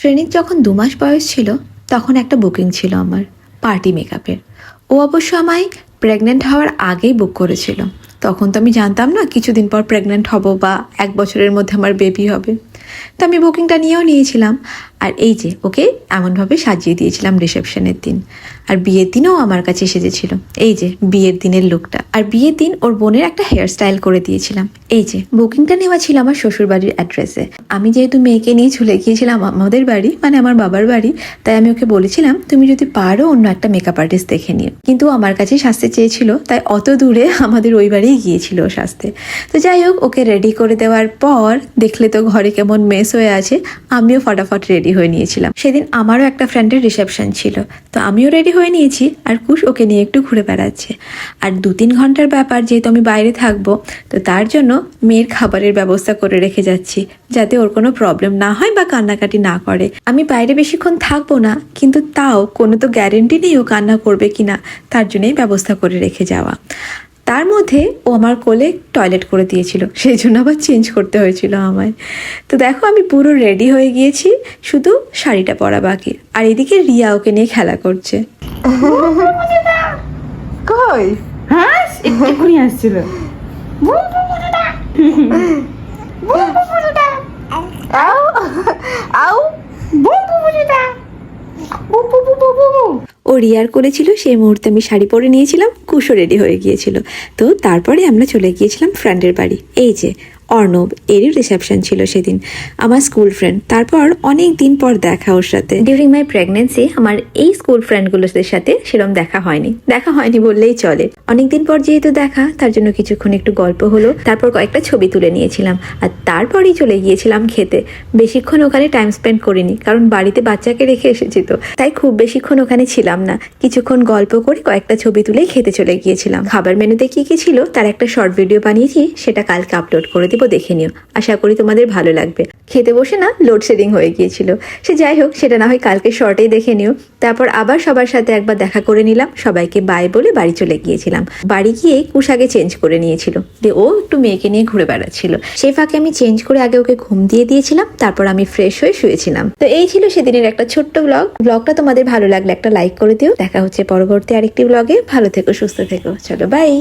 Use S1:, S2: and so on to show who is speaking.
S1: শ্রেণীর যখন 2 মাস বয়স ছিল তখন একটা বুকিং ছিল আমার পার্টি মেকআপের। ও অবশ্য আমায় প্রেগনেন্ট হওয়ার আগেই বুক করেছিল। তখন তো আমি জানতাম না কিছুদিন পর প্রেগনেন্ট হব বা 1 বছরের মধ্যে আমার বেবি হবে। তো আমি বুকিংটা নিয়েও নিয়েছিলাম। আর এই যে ওকে এমনভাবে সাজিয়ে দিয়েছিলাম রিসেপশনের দিন। আর বিয়ের দিনও আমার কাছে সেজেছিল। এই যে বিয়ের দিনের লুকটা। আর বিয়ের দিন ওর বোনের একটা হেয়ার স্টাইল করে দিয়েছিলাম। এই যে বুকিংটা নেওয়া ছিল আমার শ্বশুরবাড়ির অ্যাড্রেসে। আমি যেহেতু মেয়েকে নিয়ে চলে গিয়েছিলাম আমাদের বাড়ি, মানে আমার বাবার বাড়ি, তাই আমি ওকে বলেছিলাম তুমি যদি পারো অন্য একটা মেকআপ আর্টিস্ট দেখে নিও। কিন্তু আমার কাছে সাজতে চেয়েছিল, তাই অত দূরে আমাদের ওই বাড়িই গিয়েছিল ও সাজতে। তো যাই হোক, ওকে রেডি করে দেওয়ার পর দেখলে তো ঘরে কেমন মেস হয়ে আছে, আমিও ফটাফট রেডি হয়ে নিয়েছিলাম। সেদিন আমারও একটা ফ্রেন্ডের রিসেপশন ছিল, তো আমিও রেডি হয়ে নিয়েছি। আর কুশ ওকে নিয়ে একটু ঘুরে বেড়াচ্ছে। আর 2-3 ঘন্টার ব্যাপার, যেহেতু আমি বাইরে থাকবো, তো তার জন্য মেয়ের খাবারের ব্যবস্থা করে রেখে যাচ্ছি, যাতে ওর কোনো প্রবলেম না হয় বা কান্নাকাটি না করে। আমি বাইরে বেশিক্ষণ থাকবো না, কিন্তু তাও কোনো তো গ্যারেন্টি নেই ও কান্না করবে কিনা, তার জন্যই ব্যবস্থা করে রেখে যাওয়া। তার মধ্যে ও আমার কোলে টয়লেট করে দিয়েছিল, সেই জন্য আবার চেঞ্জ করতে হয়েছিল আমায়। তো দেখো আমি পুরো রেডি হয়ে গিয়েছি, শুধু শাড়িটা পরা বাকি। আর এদিকে রিয়া ওকে নিয়ে খেলা করছে।
S2: কই
S3: হাস একটুখানি আসছিল।
S2: আও আও
S1: ও রিয়ার করেছিল, সেই মুহূর্তে আমি শাড়ি পরে নিয়েছিলাম, কুশও রেডি হয়ে গিয়েছিল। তো তারপরে আমরা চলে গিয়েছিলাম ফ্রেন্ডের বাড়ি। এই যে অর্ণব, এরই রিসেপশন ছিল সেদিন, আমার স্কুল ফ্রেন্ড। তারপর অনেক দিন পর দেখা ওর সাথে। ডিউরিং মাই প্রেগনেন্সি আমার এই স্কুল ফ্রেন্ডগুলোর সাথে সেরকম দেখা হয়নি বললেই চলে। অনেকদিন পর যেহেতু দেখা, তার জন্য কিছুক্ষণ একটু গল্প হলো, তারপর কয়েকটা ছবি তুলে নিয়েছিলাম। আর তারপরেই চলে গিয়েছিলাম খেতে। বেশিক্ষণ ওখানে টাইম স্পেন্ড করিনি, কারণ বাড়িতে বাচ্চাকে রেখে এসেছি, তো তাই খুব বেশিক্ষণ ওখানে ছিলাম না। কিছুক্ষণ গল্প করে কয়েকটা ছবি তুলেই খেতে চলে গিয়েছিলাম। খাবার মেনুতে কি কি ছিল তার একটা শর্ট ভিডিও বানিয়েছি, সেটা কালকে আপলোড করে দেবো, দেখে নিও। আশা করি তোমাদের ভালো লাগবে। খেতে বসে না লোডশেডিং হয়ে গিয়েছিল, সে যাই হোক, সেটা না হয় কালকে শর্টেই দেখে নিও। তারপর আবার সবার সাথে একবার দেখা করে নিলাম, সবাইকে বাই বলে বাড়ি চলে গিয়েছিলাম। বাড়ি গিয়ে কুশাকে চেঞ্জ করে নিয়েছিল, দিয়ে ও একটু মেয়েকে নিয়ে ঘুরে বেড়াচ্ছিল। সেই ফাঁকে আমি চেঞ্জ করে আগে ওকে ঘুম দিয়ে দিয়েছিলাম, তারপর আমি ফ্রেশ হয়ে শুয়েছিলাম। তো এই ছিল সেদিনের একটা ছোট্ট ব্লগটা তোমাদের ভালো লাগলে একটা লাইক করে দিও। দেখা হচ্ছে পরবর্তী আরেকটি ব্লগে। ভালো থেকো, সুস্থ থেকো, চলো বাই।